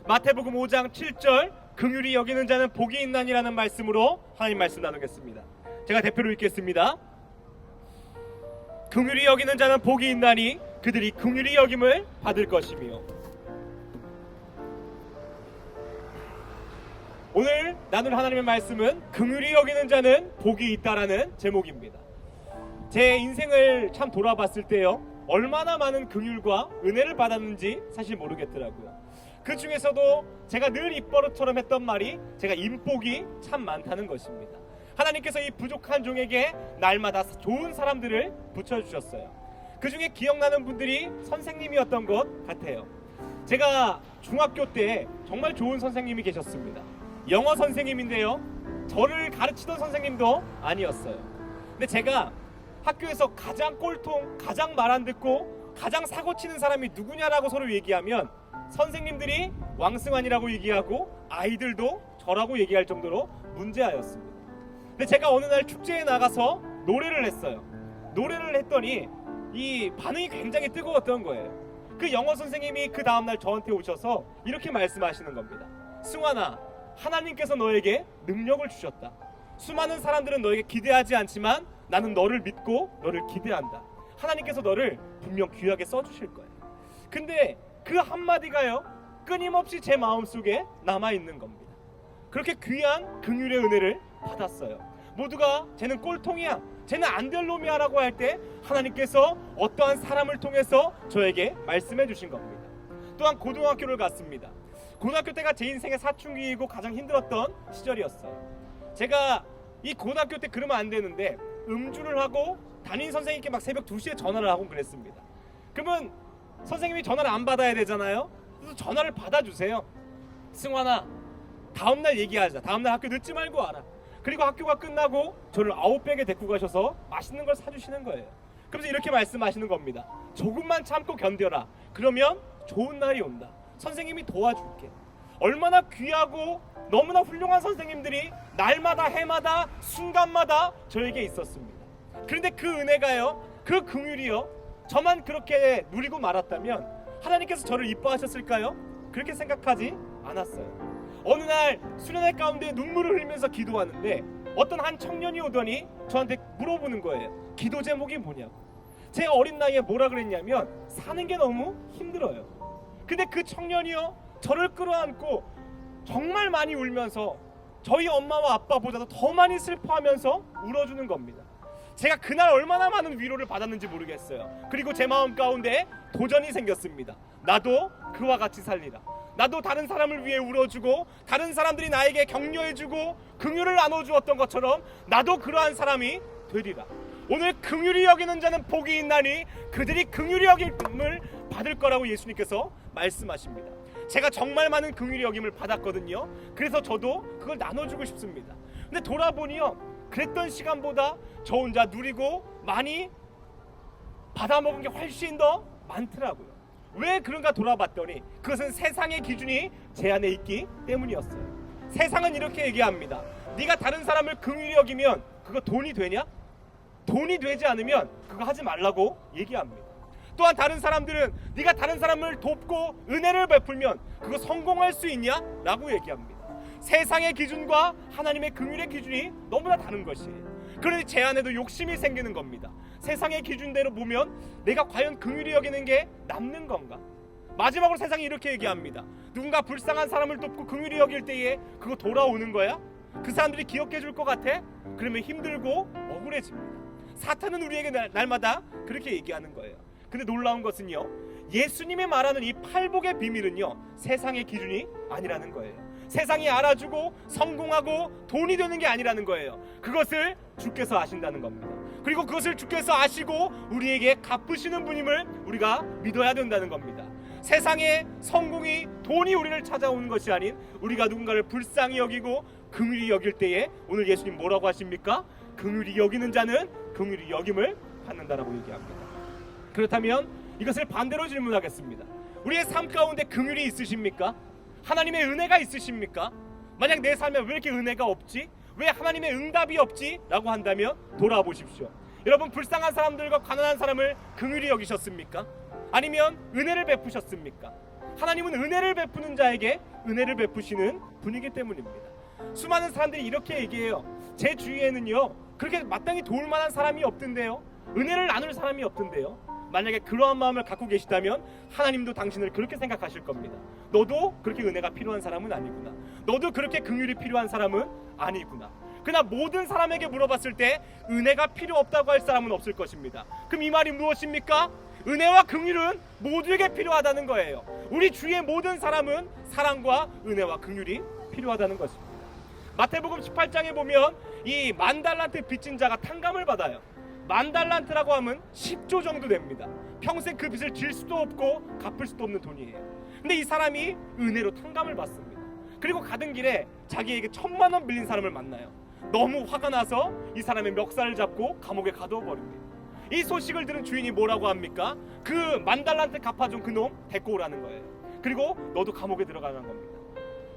마태복음 5장 7절 긍휼히 여기는 자는 복이 있나니라는 말씀으로 하나님 말씀 나누겠습니다. 제가 대표로 읽겠습니다. 긍휼히 여기는 자는 복이 있나니 그들이 긍휼히 여김을 받을 것이며. 오늘 나눌 하나님의 말씀은 긍휼히 여기는 자는 복이 있다라는 제목입니다. 제 인생을 참 돌아봤을 때요, 얼마나 많은 긍휼과 은혜를 받았는지 사실 모르겠더라고요. 그 중에서도 제가 늘 입버릇처럼 했던 말이 제가 인복이 참 많다는 것입니다. 하나님께서 이 부족한 종에게 날마다 좋은 사람들을 붙여주셨어요. 그 중에 기억나는 분들이 선생님이었던 것 같아요. 제가 중학교 때 정말 좋은 선생님이 계셨습니다. 영어 선생님인데요, 저를 가르치던 선생님도 아니었어요. 근데 제가 학교에서 가장 꼴통, 가장 말 안 듣고 가장 사고치는 사람이 누구냐라고 서로 얘기하면 선생님들이 왕승환이라고 얘기하고 아이들도 저라고 얘기할 정도로 문제아였습니다. 근데 제가 어느 날 축제에 나가서 노래를 했어요. 노래를 했더니 이 반응이 굉장히 뜨거웠던 거예요. 그 영어 선생님이 그 다음날 저한테 오셔서 이렇게 말씀하시는 겁니다. 승환아, 하나님께서 너에게 능력을 주셨다. 수많은 사람들은 너에게 기대하지 않지만 나는 너를 믿고 너를 기대한다. 하나님께서 너를 분명 귀하게 써주실 거야. 근데 그 한마디가요, 끊임없이 제 마음속에 남아있는 겁니다. 그렇게 귀한 긍휼의 은혜를 받았어요. 모두가 쟤는 꼴통이야, 쟤는 안 될 놈이야 라고 할 때 하나님께서 어떠한 사람을 통해서 저에게 말씀해 주신 겁니다. 또한 고등학교를 갔습니다. 고등학교 때가 제 인생의 사춘기이고 가장 힘들었던 시절이었어요. 제가 이 고등학교 때 그러면 안 되는데 음주를 하고 담임 선생님께 막 새벽 2시에 전화를 하고 그랬습니다. 그러면 선생님이 전화를 안 받아야 되잖아요. 그래서 전화를 받아주세요. 승환아, 다음날 얘기하자. 다음날 학교 늦지 말고 와라. 그리고 학교가 끝나고 저를 아웃백에 데리고 가셔서 맛있는 걸 사주시는 거예요. 그래서 이렇게 말씀하시는 겁니다. 조금만 참고 견뎌라. 그러면 좋은 날이 온다. 선생님이 도와줄게. 얼마나 귀하고 너무나 훌륭한 선생님들이 날마다 해마다 순간마다 저에게 있었습니다. 그런데 그 은혜가요, 그 긍휼이요, 저만 그렇게 누리고 말았다면 하나님께서 저를 이뻐하셨을까요? 그렇게 생각하지 않았어요. 어느 날 수련회 가운데 눈물을 흘리면서 기도하는데 어떤 한 청년이 오더니 저한테 물어보는 거예요. 기도 제목이 뭐냐고. 제가 어린 나이에 뭐라 그랬냐면 사는 게 너무 힘들어요. 근데 그 청년이요, 저를 끌어안고 정말 많이 울면서 저희 엄마와 아빠보다도 더 많이 슬퍼하면서 울어주는 겁니다. 제가 그날 얼마나 많은 위로를 받았는지 모르겠어요. 그리고 제 마음 가운데 도전이 생겼습니다. 나도 그와 같이 살리라. 나도 다른 사람을 위해 울어주고 다른 사람들이 나에게 격려해주고 긍휼을 나눠주었던 것처럼 나도 그러한 사람이 되리라. 오늘 긍휼히 여기는 자는 복이 있나니 그들이 긍휼히 여김을 받을 거라고 예수님께서 말씀하십니다. 제가 정말 많은 긍휼히 여김을 받았거든요. 그래서 저도 그걸 나눠주고 싶습니다. 근데 돌아보니요, 그랬던 시간보다 저 혼자 누리고 많이 받아먹은 게 훨씬 더 많더라고요. 왜 그런가 돌아봤더니 그것은 세상의 기준이 제 안에 있기 때문이었어요. 세상은 이렇게 얘기합니다. 네가 다른 사람을 긍휼히 여기면 그거 돈이 되냐? 돈이 되지 않으면 그거 하지 말라고 얘기합니다. 또한 다른 사람들은 네가 다른 사람을 돕고 은혜를 베풀면 그거 성공할 수 있냐? 라고 얘기합니다. 세상의 기준과 하나님의 긍휼의 기준이 너무나 다른 것이에요. 그러니 제 안에도 욕심이 생기는 겁니다. 세상의 기준대로 보면 내가 과연 긍휼히 여기는 게 남는 건가? 마지막으로 세상이 이렇게 얘기합니다. 누군가 불쌍한 사람을 돕고 긍휼히 여길 때에 그거 돌아오는 거야? 그 사람들이 기억해 줄 것 같아? 그러면 힘들고 억울해집니다. 사탄은 우리에게 날마다 그렇게 얘기하는 거예요. 근데 놀라운 것은요, 예수님이 말하는 이 팔복의 비밀은요, 세상의 기준이 아니라는 거예요. 세상이 알아주고 성공하고 돈이 되는 게 아니라는 거예요. 그것을 주께서 아신다는 겁니다. 그리고 그것을 주께서 아시고 우리에게 갚으시는 분임을 우리가 믿어야 된다는 겁니다. 세상의 성공이 돈이 우리를 찾아오는 것이 아닌 우리가 누군가를 불쌍히 여기고 긍휼히 여길 때에 오늘 예수님 뭐라고 하십니까? 긍휼히 여기는 자는 긍휼히 여김을 받는다라고 얘기합니다. 그렇다면 이것을 반대로 질문하겠습니다. 우리의 삶 가운데 긍휼이 있으십니까? 하나님의 은혜가 있으십니까? 만약 내 삶에 왜 이렇게 은혜가 없지? 왜 하나님의 응답이 없지? 라고 한다면 돌아보십시오. 여러분, 불쌍한 사람들과 가난한 사람을 긍휼히 여기셨습니까? 아니면 은혜를 베푸셨습니까? 하나님은 은혜를 베푸는 자에게 은혜를 베푸시는 분이기 때문입니다. 수많은 사람들이 이렇게 얘기해요. 제 주위에는요, 그렇게 마땅히 도울 만한 사람이 없던데요, 은혜를 나눌 사람이 없던데요. 만약에 그러한 마음을 갖고 계시다면 하나님도 당신을 그렇게 생각하실 겁니다. 너도 그렇게 은혜가 필요한 사람은 아니구나. 너도 그렇게 긍휼이 필요한 사람은 아니구나. 그러나 모든 사람에게 물어봤을 때 은혜가 필요 없다고 할 사람은 없을 것입니다. 그럼 이 말이 무엇입니까? 은혜와 긍휼은 모두에게 필요하다는 거예요. 우리 주위의 모든 사람은 사랑과 은혜와 긍휼이 필요하다는 것입니다. 마태복음 18장에 보면 이 10,000달란트 빚진 자가 탕감을 받아요. 10,000달란트라고 하면 10조 정도 됩니다. 평생 그 빚을 질 수도 없고 갚을 수도 없는 돈이에요. 근데 이 사람이 은혜로 탕감을 받습니다. 그리고 가던 길에 자기에게 1,000,000원 빌린 사람을 만나요. 너무 화가 나서 이 사람의 멱살을 잡고 감옥에 가두어 버립니다. 이 소식을 들은 주인이 뭐라고 합니까? 그 10,000달란트 갚아준 그놈 데리고 오라는 거예요. 그리고 너도 감옥에 들어가는 겁니다.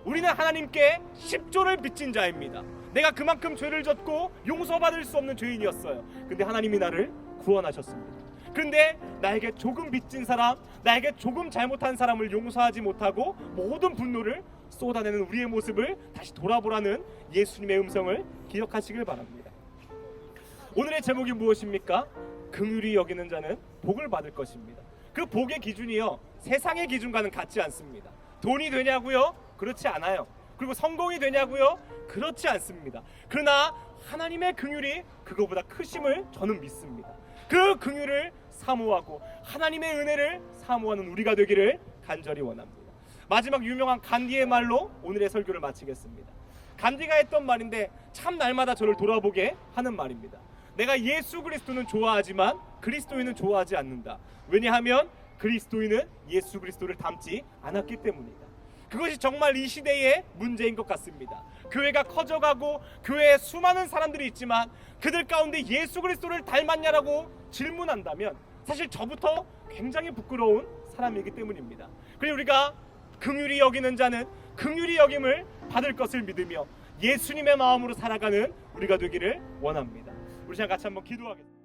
우리는 하나님께 10조를 빚진 자입니다. 내가 그만큼 죄를 졌고 용서받을 수 없는 죄인이었어요. 근데 하나님이 나를 구원하셨습니다. 그런데 나에게 조금 빚진 사람, 나에게 조금 잘못한 사람을 용서하지 못하고 모든 분노를 쏟아내는 우리의 모습을 다시 돌아보라는 예수님의 음성을 기억하시길 바랍니다. 오늘의 제목이 무엇입니까? 긍휼히 여기는 자는 복을 받을 것입니다. 그 복의 기준이요, 세상의 기준과는 같지 않습니다. 돈이 되냐고요? 그렇지 않아요. 그리고 성공이 되냐고요? 그렇지 않습니다. 그러나 하나님의 긍휼이 그거보다 크심을 저는 믿습니다. 그 긍휼을 사모하고 하나님의 은혜를 사모하는 우리가 되기를 간절히 원합니다. 마지막 유명한 간디의 말로 오늘의 설교를 마치겠습니다. 간디가 했던 말인데 참 날마다 저를 돌아보게 하는 말입니다. 내가 예수 그리스도는 좋아하지만 그리스도인은 좋아하지 않는다. 왜냐하면 그리스도인은 예수 그리스도를 닮지 않았기 때문이다. 그것이 정말 이 시대의 문제인 것 같습니다. 교회가 커져가고 교회에 수많은 사람들이 있지만 그들 가운데 예수 그리스도를 닮았냐라고 질문한다면 사실 저부터 굉장히 부끄러운 사람이기 때문입니다. 그래서 우리가 긍휼히 여기는 자는 긍휼히 여김을 받을 것을 믿으며 예수님의 마음으로 살아가는 우리가 되기를 원합니다. 우리 시간 같이 한번 기도하겠습니다.